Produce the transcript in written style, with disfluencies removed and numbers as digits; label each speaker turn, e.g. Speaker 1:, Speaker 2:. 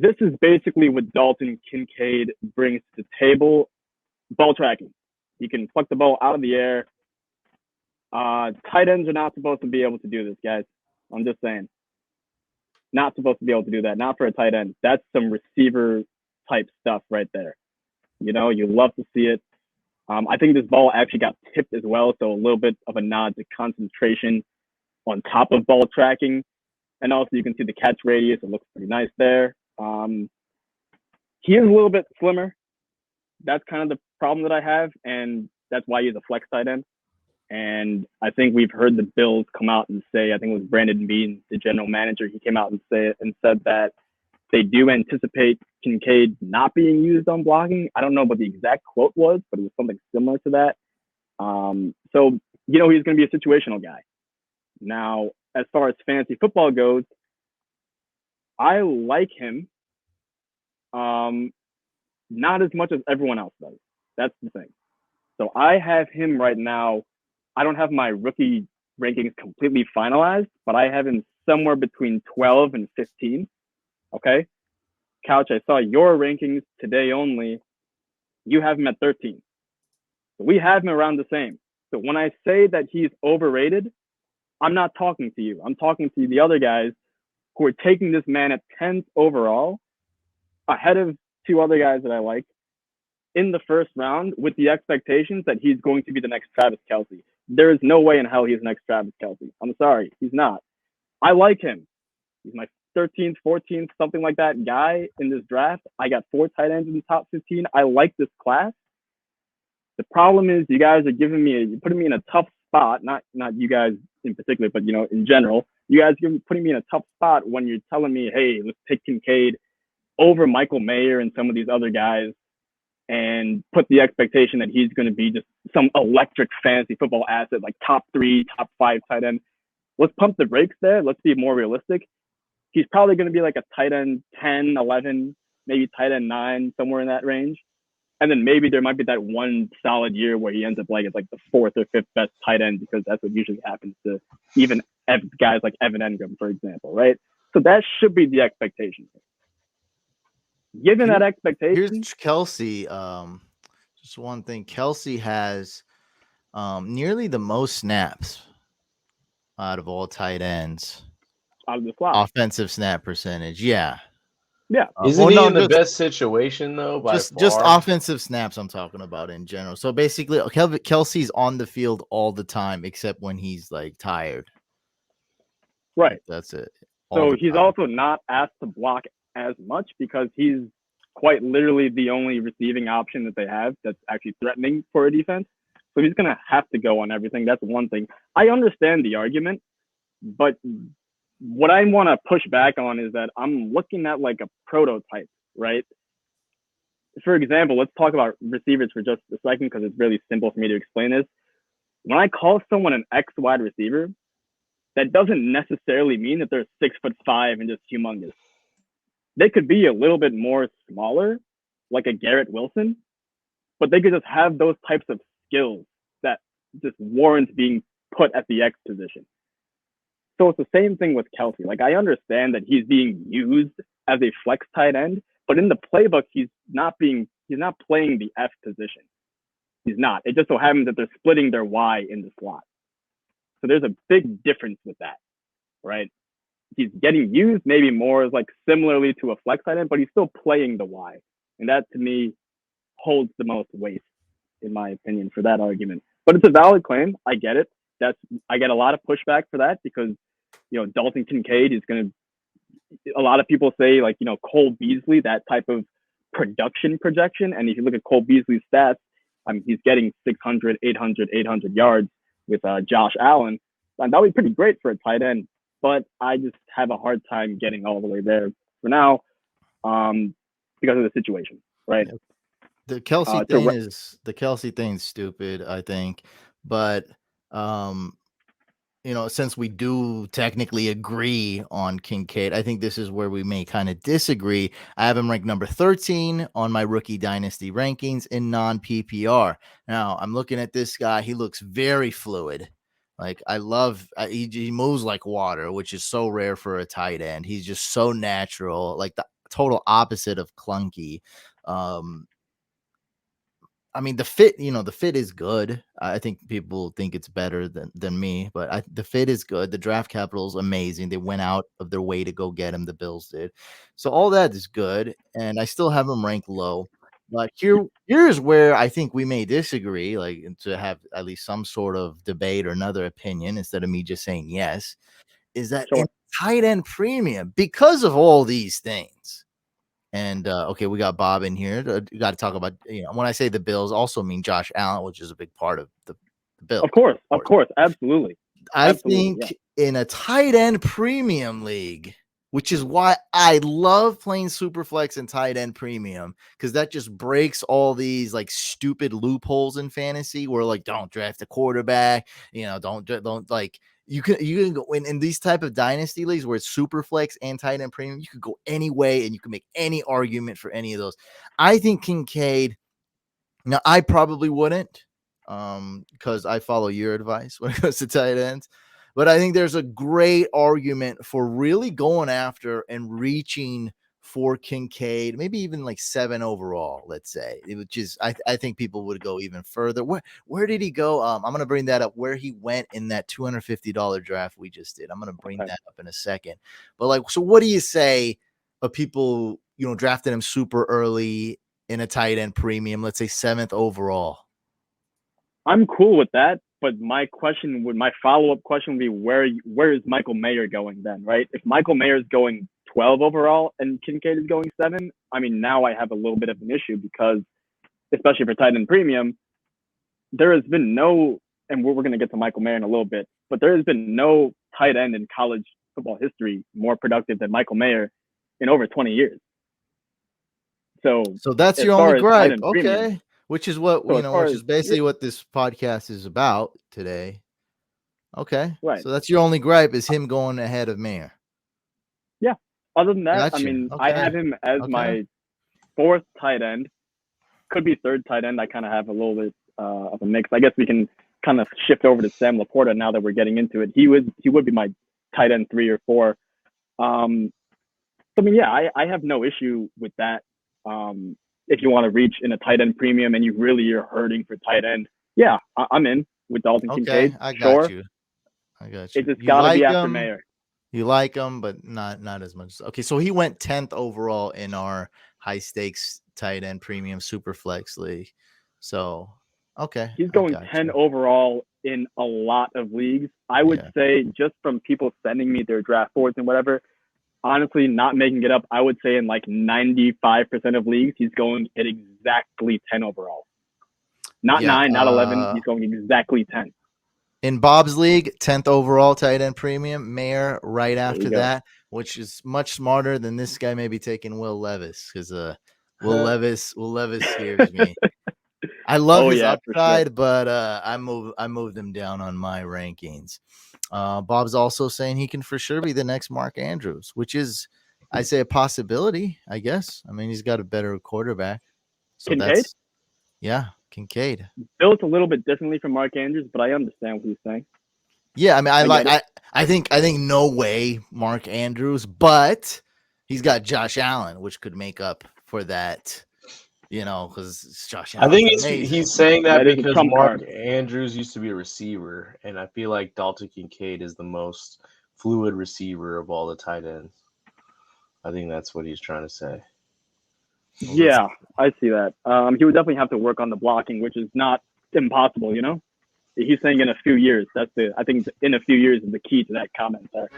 Speaker 1: This is basically what Dalton Kincaid brings to the table. Ball tracking. He can pluck the ball out of the air. Tight ends are not supposed to be able to do this, guys. I'm just saying. Not supposed to be able to do that. Not for a tight end. That's some receiver type stuff right there. You love to see it. I think this ball actually got tipped as well, so a little bit of a nod to concentration on top of ball tracking. And also, you can see the catch radius. It looks pretty nice there. He is a little bit slimmer. That's kind of the problem that I have, and that's why he's a flex tight end. And I think we've heard the Bills come out and say, I think it was Brandon Beane, the general manager, he came out and said that they do anticipate Kincaid not being used on blocking. I don't know what the exact quote was, but it was something similar to that. So he's going to be a situational guy. Now, as far as fantasy football goes, I like him, not as much as everyone else does. That's the thing. So I have him right now. I don't have my rookie rankings completely finalized, but I have him somewhere between 12 and 15. Okay. Couch, I saw your rankings today only. You have him at 13. So we have him around the same. So when I say that he's overrated, I'm not talking to you. I'm talking to the other guys who are taking this man at 10th overall, ahead of two other guys that I like, in the first round with the expectations that he's going to be the next Travis Kelce. There is no way in hell he's the next Travis Kelce. I'm sorry. He's not. I like him. He's my 13th, 14th, something like that guy in this draft. I got 4 tight ends in the top 15. I like this class. The problem is you guys are you're putting me in a tough spot. Not you guys in particular, but in general, you guys are putting me in a tough spot when you're telling me, hey, let's pick Kincaid over Michael Mayer and some of these other guys, and put the expectation that he's going to be just some electric fantasy football asset, like top 3, top 5 tight end. Let's pump the brakes there. Let's be more realistic. He's probably going to be like a tight end 10, 11, maybe tight end 9, somewhere in that range. And then maybe there might be that one solid year where he ends up as like the 4th or 5th best tight end, because that's what usually happens to even guys like Evan Engram, for example, right? So that should be the expectation. Given that expectation,
Speaker 2: here's Kelce. Just one thing: Kelce has nearly the most snaps out of all tight ends.
Speaker 1: Out of the slot,
Speaker 2: offensive snap percentage, yeah.
Speaker 3: Isn't he in the best situation though?
Speaker 2: Just offensive snaps I'm talking about in general. So basically, Kelce's on the field all the time, except when he's like tired.
Speaker 1: Right.
Speaker 2: That's it.
Speaker 1: So he's also not asked to block as much because he's quite literally the only receiving option that they have that's actually threatening for a defense. So he's going to have to go on everything. That's one thing. I understand the argument, but what I want to push back on is that I'm looking at like a prototype, right? For example, let's talk about receivers for just a second because it's really simple for me to explain this. When I call someone an X wide receiver, that doesn't necessarily mean that they're 6'5" and just humongous. They could be a little bit more smaller, like a Garrett Wilson, but they could just have those types of skills that just warrant being put at the X position. So it's the same thing with Kelce. Like, I understand that he's being used as a flex tight end, but in the playbook, he's not playing the F position. He's not. It just so happens that they're splitting their Y in the slot. So there's a big difference with that, right? He's getting used maybe more like similarly to a flex tight end, but he's still playing the Y. And that to me holds the most weight, in my opinion, for that argument. But it's a valid claim. I get it. I get a lot of pushback for that because, Dalton Kincaid is going to, a lot of people say like, Cole Beasley, that type of production projection. And if you look at Cole Beasley's stats, he's getting 600, 800, 800 yards with Josh Allen. And that would be pretty great for a tight end, but I just have a hard time getting all the way there for now because of the situation, right?
Speaker 2: The Kelce thing is stupid, I think, but since we do technically agree on Kincaid, I think this is where we may kind of disagree. I have him ranked number 13 on my rookie dynasty rankings in non-PPR. Now, I'm looking at this guy. He looks very fluid. Like, he moves like water, which is so rare for a tight end. He's just so natural. Like, total opposite of clunky. I mean, the fit is good. I think people think it's better than me, but the fit is good. The draft capital is amazing. They went out of their way to go get him. The Bills did. So all that is good. And I still have him ranked low. But here's where I think we may disagree, like to have at least some sort of debate or another opinion instead of me just saying yes, is that in tight end premium, because of all these things. And okay, we got Bob in here. You got to talk about, when I say the Bills, also mean Josh Allen, which is a big part of the Bills.
Speaker 1: Of course, absolutely.
Speaker 2: I think in a tight end premium league, which is why I love playing Superflex and tight end premium, because that just breaks all these like stupid loopholes in fantasy where like don't draft a quarterback, don't like. You can go in these type of dynasty leagues where it's super flex and tight end premium. You could go any way and you can make any argument for any of those. I think Kincaid. Now I probably wouldn't, because I follow your advice when it comes to tight ends. But I think there's a great argument for really going after and reaching for Kincaid, maybe even like 7 overall, let's say, which is, I think people would go even further. Where did he go? I'm going to bring that up, where he went in that $250 draft we just did. I'm going to bring that up in a second. But like, so what do you say of people, drafted him super early in a tight end premium, let's say 7th overall?
Speaker 1: I'm cool with that. But my follow-up question would be, where is Michael Mayer going then, right? If Michael Mayer is going 12 overall and Kincaid is going 7, I mean, now I have a little bit of an issue because, especially for tight end premium, there has been no, and we're going to get to Michael Mayer in a little bit, but there has been no tight end in college football history more productive than Michael Mayer in over 20 years. So
Speaker 2: that's your only gripe, okay? Which is what, which is basically what this podcast is about today. Okay.
Speaker 1: Right.
Speaker 2: So that's your only gripe, is him going ahead of Mayer.
Speaker 1: Yeah. Other than that,
Speaker 2: Gotcha.
Speaker 1: I mean, I have him as my 4th tight end. Could be 3rd tight end. I kind of have a little bit of a mix. I guess we can kind of shift over to Sam Laporta now that we're getting into it. He would be my tight end 3 or 4. I mean, yeah, I have no issue with that. If you want to reach in a tight end premium and you really are hurting for tight end, yeah, I'm in with Dalton Kincaid.
Speaker 2: I got you.
Speaker 1: It just got to be after Mayer.
Speaker 2: You like him, but not as much. Okay, so he went 10th overall in our high stakes tight end premium super flex league. So, okay.
Speaker 1: He's going 10 overall in a lot of leagues. I would say, just from people sending me their draft boards and whatever, honestly, not making it up, I would say in like 95% of leagues, he's going at exactly 10 overall. Not 9, not 11. He's going exactly 10.
Speaker 2: In Bob's league, 10th overall tight end premium, Mayer right after that, which is much smarter than this guy maybe taking Will Levis, because Will Levis scares me. I love his upside, but I moved him down on my rankings. Bob's also saying he can for sure be the next Mark Andrews, which is, I say, a possibility, I guess. I mean, he's got a better quarterback. So
Speaker 1: Kincaid?
Speaker 2: Kincaid.
Speaker 1: Built a little bit differently from Mark Andrews, but I understand what he's saying.
Speaker 2: Yeah, I mean, I think no way Mark Andrews, but he's got Josh Allen, which could make up for that. Because Josh Allen.
Speaker 3: I think he's saying that because Mark Andrews used to be a receiver, and I feel like Dalton Kincaid is the most fluid receiver of all the tight ends. I think that's what he's trying to say.
Speaker 1: Yeah, I see that. He would definitely have to work on the blocking, which is not impossible, He's saying in a few years. I think in a few years is the key to that comment there.